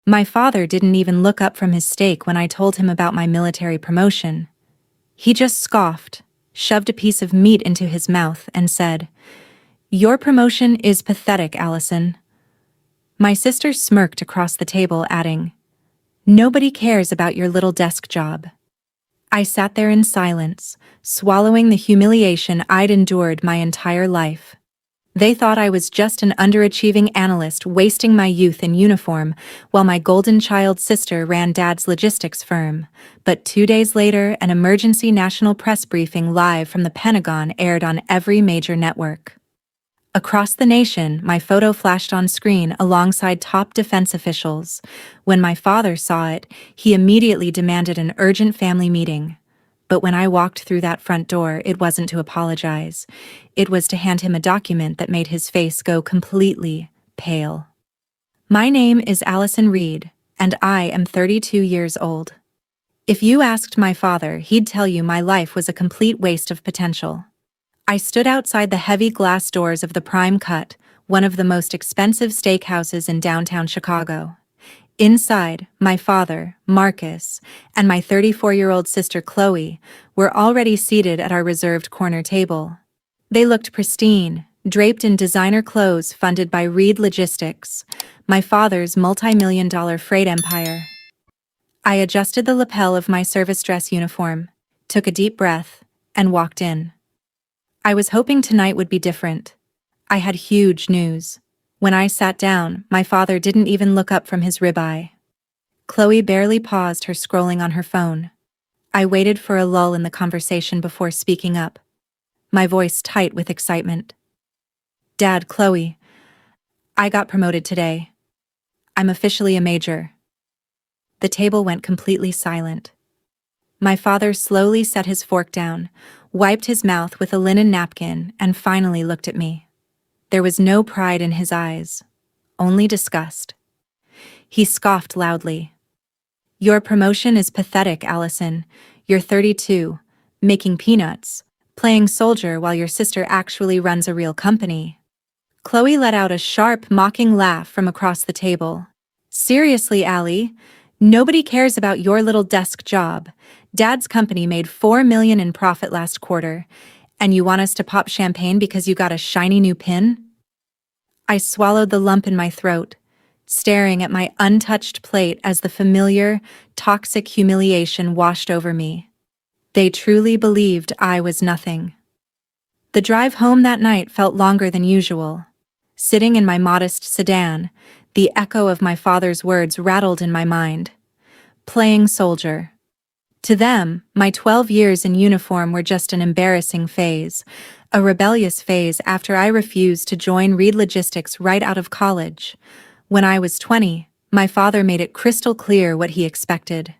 My father didn't even look up from his steak when I told him about my military promotion. He just scoffed, shoved a piece of meat into his mouth, and said, "Your promotion is pathetic, Allison." My sister smirked across the table, adding, "Nobody cares about your little desk job." I sat there in silence, swallowing the humiliation I'd endured my entire life. They thought I was just an underachieving analyst wasting my youth in uniform while my golden child sister ran Dad's logistics firm. But 2 days later, an emergency national press briefing live from the Pentagon aired on every major network. Across the nation, my photo flashed on screen alongside top defense officials. When my father saw it, he immediately demanded an urgent family meeting. But when I walked through that front door, it wasn't to apologize. It was to hand him a document that made his face go completely pale. My name is Allison Reed, and I am 32 years old. If you asked my father, he'd tell you my life was a complete waste of potential. I stood outside the heavy glass doors of the Prime Cut, one of the most expensive steakhouses in downtown Chicago. Inside, my father, Marcus, and my 34-year-old sister Chloe were already seated at our reserved corner table. They looked pristine, draped in designer clothes funded by Reed Logistics, my father's multi-million-dollar freight empire. I adjusted the lapel of my service dress uniform, took a deep breath, and walked in. I was hoping tonight would be different. I had huge news. When I sat down, my father didn't even look up from his ribeye. Chloe barely paused her scrolling on her phone. I waited for a lull in the conversation before speaking up, my voice tight with excitement. "Dad, Chloe, I got promoted today. I'm officially a major." The table went completely silent. My father slowly set his fork down, wiped his mouth with a linen napkin, and finally looked at me. There was no pride in his eyes, only disgust. He scoffed loudly. "Your promotion is pathetic, Allison. You're 32, making peanuts, playing soldier while your sister actually runs a real company." Chloe let out a sharp, mocking laugh from across the table. "Seriously, Allie, nobody cares about your little desk job. Dad's company made $4 million in profit last quarter, and you want us to pop champagne because you got a shiny new pin?" I swallowed the lump in my throat, staring at my untouched plate as the familiar, toxic humiliation washed over me. They truly believed I was nothing. The drive home that night felt longer than usual. Sitting in my modest sedan, the echo of my father's words rattled in my mind. Playing soldier. To them, my 12 years in uniform were just an embarrassing phase, a rebellious phase after I refused to join Reed Logistics right out of college. When I was 20, my father made it crystal clear what he expected.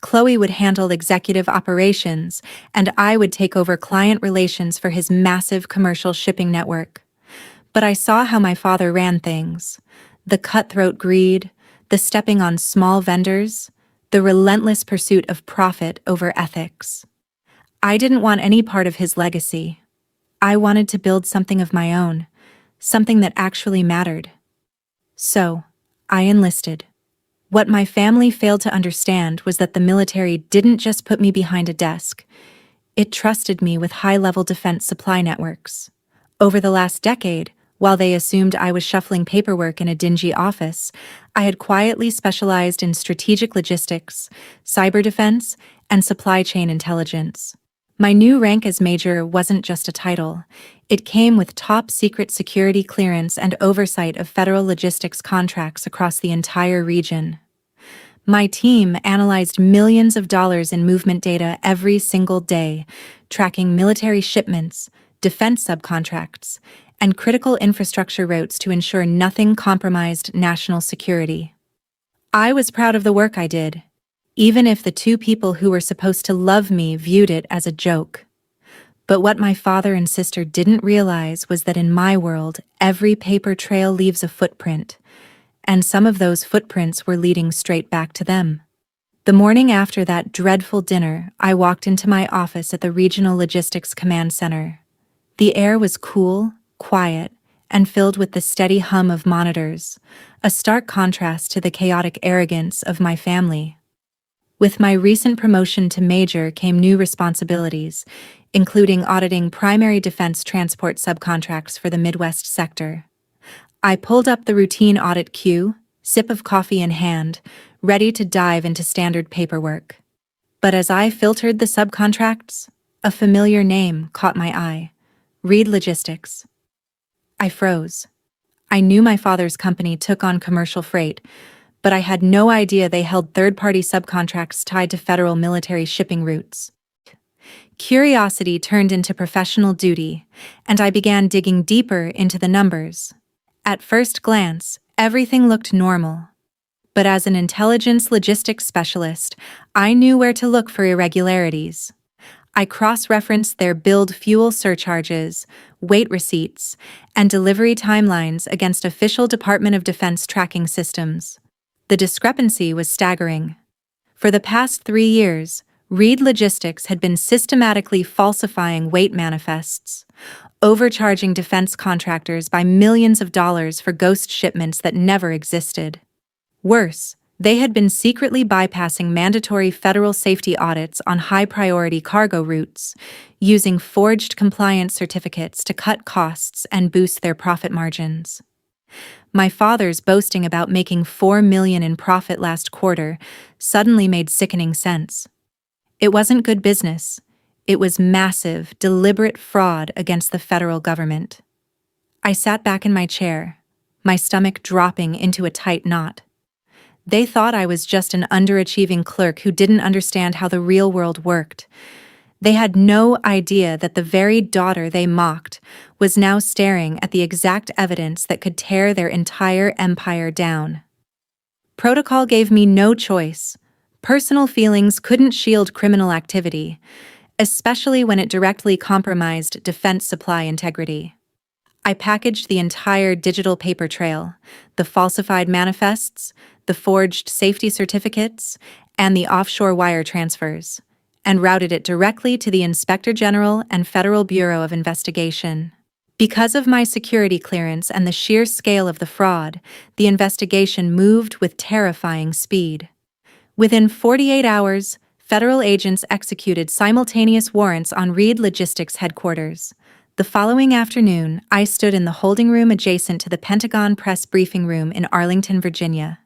Chloe would handle executive operations, and I would take over client relations for his massive commercial shipping network. But I saw how my father ran things. The cutthroat greed, the stepping on small vendors, the relentless pursuit of profit over ethics. I didn't want any part of his legacy. I wanted to build something of my own, something that actually mattered. So, I enlisted. What my family failed to understand was that the military didn't just put me behind a desk. It trusted me with high-level defense supply networks. Over the last decade, while they assumed I was shuffling paperwork in a dingy office, I had quietly specialized in strategic logistics, cyber defense, and supply chain intelligence. My new rank as major wasn't just a title. It came with top-secret security clearance and oversight of federal logistics contracts across the entire region. My team analyzed millions of dollars in movement data every single day, tracking military shipments, defense subcontracts, and critical infrastructure routes to ensure nothing compromised national security. I was proud of the work I did, even if the two people who were supposed to love me viewed it as a joke. But what my father and sister didn't realize was that in my world, every paper trail leaves a footprint, and some of those footprints were leading straight back to them. The morning after that dreadful dinner, I walked into my office at the Regional Logistics Command Center. The air was cool, quiet, and filled with the steady hum of monitors, a stark contrast to the chaotic arrogance of my family. With my recent promotion to major came new responsibilities, including auditing primary defense transport subcontracts for the Midwest sector. I pulled up the routine audit queue, sip of coffee in hand, ready to dive into standard paperwork. But as I filtered the subcontracts, a familiar name caught my eye: Reed Logistics. I froze. I knew my father's company took on commercial freight, but I had no idea they held third-party subcontracts tied to federal military shipping routes. Curiosity turned into professional duty, and I began digging deeper into the numbers. At first glance, everything looked normal. But as an intelligence logistics specialist, I knew where to look for irregularities. I cross-referenced their billed fuel surcharges, weight receipts, and delivery timelines against official Department of Defense tracking systems. The discrepancy was staggering. For the past 3 years, Reed Logistics had been systematically falsifying weight manifests, overcharging defense contractors by millions of dollars for ghost shipments that never existed. Worse, they had been secretly bypassing mandatory federal safety audits on high-priority cargo routes, using forged compliance certificates to cut costs and boost their profit margins. My father's boasting about making $4 million in profit last quarter suddenly made sickening sense. It wasn't good business. It was massive, deliberate fraud against the federal government. I sat back in my chair, my stomach dropping into a tight knot. They thought I was just an underachieving clerk who didn't understand how the real world worked. They had no idea that the very daughter they mocked was now staring at the exact evidence that could tear their entire empire down. Protocol gave me no choice. Personal feelings couldn't shield criminal activity, especially when it directly compromised defense supply integrity. I packaged the entire digital paper trail, the falsified manifests, the forged safety certificates, and the offshore wire transfers, and routed it directly to the Inspector General and Federal Bureau of Investigation. Because of my security clearance and the sheer scale of the fraud, the investigation moved with terrifying speed. Within 48 hours, federal agents executed simultaneous warrants on Reed Logistics headquarters. The following afternoon, I stood in the holding room adjacent to the Pentagon press briefing room in Arlington, Virginia.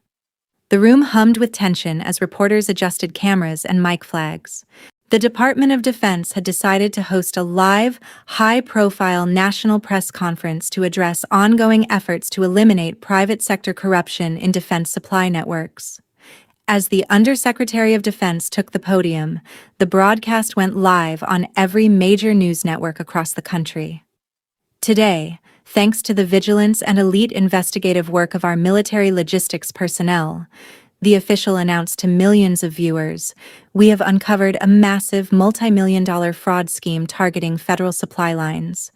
The room hummed with tension as reporters adjusted cameras and mic flags. The Department of Defense had decided to host a live, high-profile national press conference to address ongoing efforts to eliminate private sector corruption in defense supply networks. As the Undersecretary of Defense took the podium, the broadcast went live on every major news network across the country. Today, thanks to the vigilance and elite investigative work of our military logistics personnel, the official announced to millions of viewers, we have uncovered a massive multi-million-dollar fraud scheme targeting federal supply lines.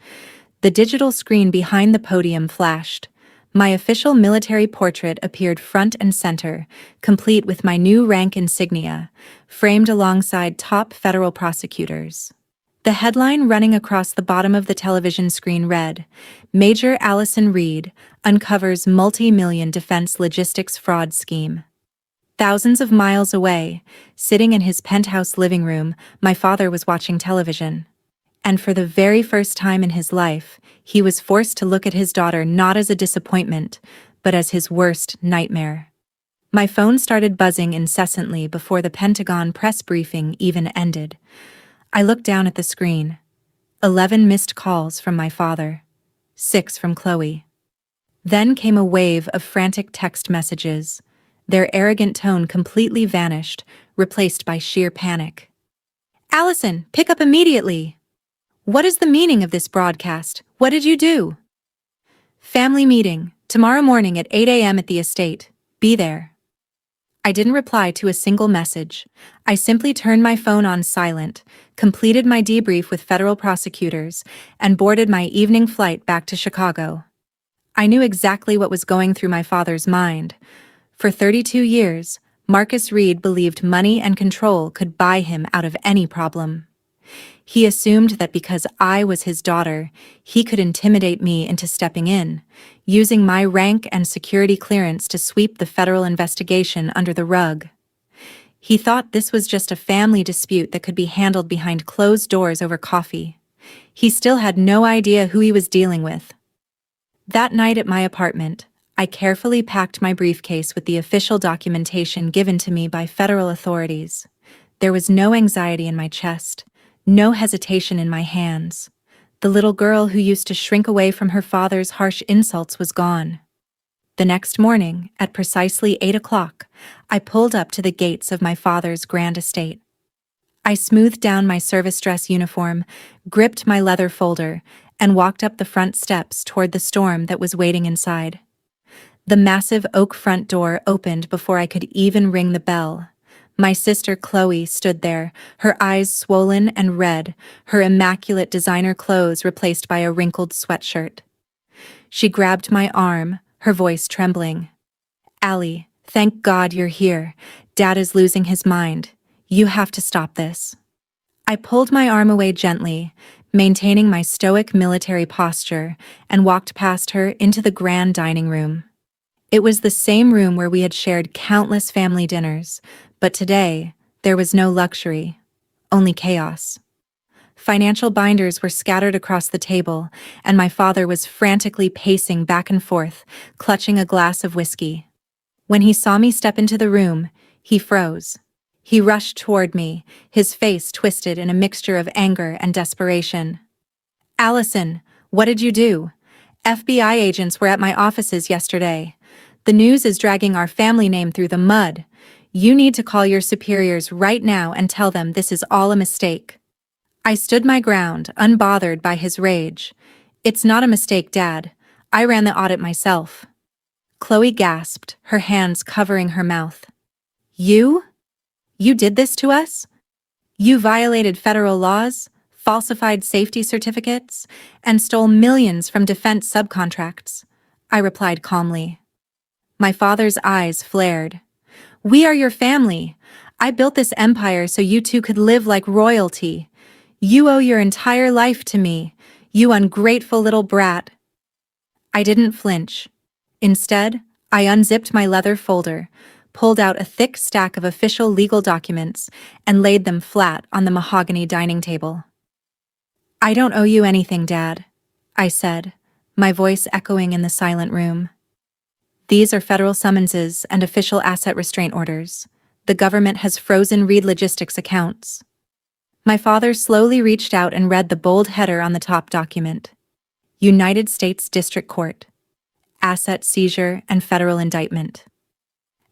The digital screen behind the podium flashed. My official military portrait appeared front and center, complete with my new rank insignia, framed alongside top federal prosecutors. The headline running across the bottom of the television screen read, "Major Allison Reed uncovers multi-million defense logistics fraud scheme." Thousands of miles away, sitting in his penthouse living room, my father was watching television. And for the very first time in his life, he was forced to look at his daughter not as a disappointment, but as his worst nightmare. My phone started buzzing incessantly before the Pentagon press briefing even ended. I looked down at the screen. 11 missed calls from my father. 6 from Chloe. Then came a wave of frantic text messages. Their arrogant tone completely vanished, replaced by sheer panic. "Allison, pick up immediately! What is the meaning of this broadcast? What did you do?" "Family meeting, tomorrow morning at 8 a.m. at the estate. Be there." I didn't reply to a single message. I simply turned my phone on silent, completed my debrief with federal prosecutors, and boarded my evening flight back to Chicago. I knew exactly what was going through my father's mind. For 32 years, Marcus Reed believed money and control could buy him out of any problem. He assumed that because I was his daughter, he could intimidate me into stepping in, using my rank and security clearance to sweep the federal investigation under the rug. He thought this was just a family dispute that could be handled behind closed doors over coffee. He still had no idea who he was dealing with. That night at my apartment, I carefully packed my briefcase with the official documentation given to me by federal authorities. There was no anxiety in my chest, no hesitation in my hands. The little girl who used to shrink away from her father's harsh insults was gone. The next morning, at precisely 8 o'clock, I pulled up to the gates of my father's grand estate. I smoothed down my service dress uniform, gripped my leather folder, and walked up the front steps toward the storm that was waiting inside. The massive oak front door opened before I could even ring the bell. My sister Chloe stood there, her eyes swollen and red, her immaculate designer clothes replaced by a wrinkled sweatshirt. She grabbed my arm, her voice trembling. "Allie, thank God you're here. Dad is losing his mind. You have to stop this." I pulled my arm away gently, maintaining my stoic military posture, and walked past her into the grand dining room. It was the same room where we had shared countless family dinners, but today, there was no luxury, only chaos. Financial binders were scattered across the table, and my father was frantically pacing back and forth, clutching a glass of whiskey. When he saw me step into the room, he froze. He rushed toward me, his face twisted in a mixture of anger and desperation. "Allison, what did you do? FBI agents were at my offices yesterday. The news is dragging our family name through the mud. You need to call your superiors right now and tell them this is all a mistake." I stood my ground, unbothered by his rage. "It's not a mistake, Dad. I ran the audit myself." Chloe gasped, her hands covering her mouth. "You? You did this to us? You violated federal laws, falsified safety certificates, and stole millions from defense subcontracts," I replied calmly. My father's eyes flared. "We are your family. I built this empire so you two could live like royalty. You owe your entire life to me, you ungrateful little brat." I didn't flinch. Instead, I unzipped my leather folder, pulled out a thick stack of official legal documents, and laid them flat on the mahogany dining table. "I don't owe you anything, Dad," I said, my voice echoing in the silent room. "These are federal summonses and official asset restraint orders. The government has frozen Reed Logistics accounts." My father slowly reached out and read the bold header on the top document. United States District Court. Asset seizure and federal indictment.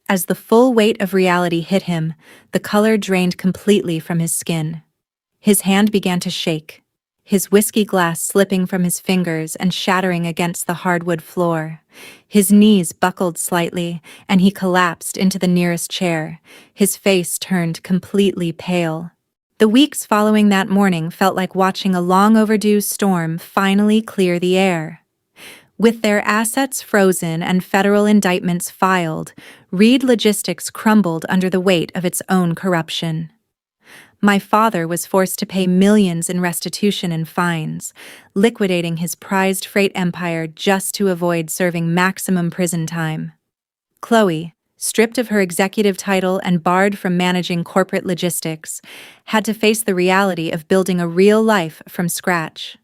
As the full weight of reality hit him, the color drained completely from his skin. His hand began to shake, his whiskey glass slipping from his fingers and shattering against the hardwood floor. His knees buckled slightly, and he collapsed into the nearest chair, his face turned completely pale. The weeks following that morning felt like watching a long-overdue storm finally clear the air. With their assets frozen and federal indictments filed, Reed Logistics crumbled under the weight of its own corruption. My father was forced to pay millions in restitution and fines, liquidating his prized freight empire just to avoid serving maximum prison time. Chloe, stripped of her executive title and barred from managing corporate logistics, had to face the reality of building a real life from scratch.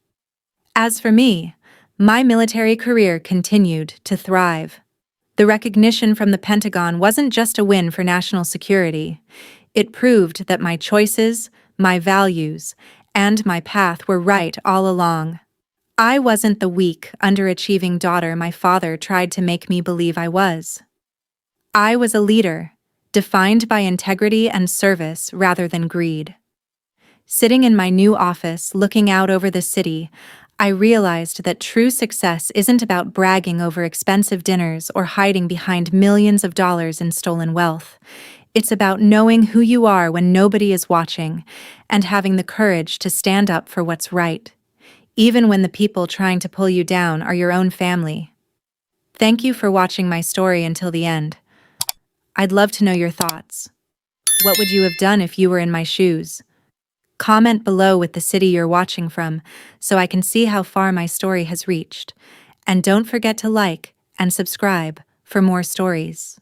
As for me, my military career continued to thrive. The recognition from the Pentagon wasn't just a win for national security. It proved that my choices, my values, and my path were right all along. I wasn't the weak, underachieving daughter my father tried to make me believe I was. I was a leader, defined by integrity and service rather than greed. Sitting in my new office, looking out over the city, I realized that true success isn't about bragging over expensive dinners or hiding behind millions of dollars in stolen wealth. It's about knowing who you are when nobody is watching and having the courage to stand up for what's right, even when the people trying to pull you down are your own family. Thank you for watching my story until the end. I'd love to know your thoughts. What would you have done if you were in my shoes? Comment below with the city you're watching from so I can see how far my story has reached. And don't forget to like and subscribe for more stories.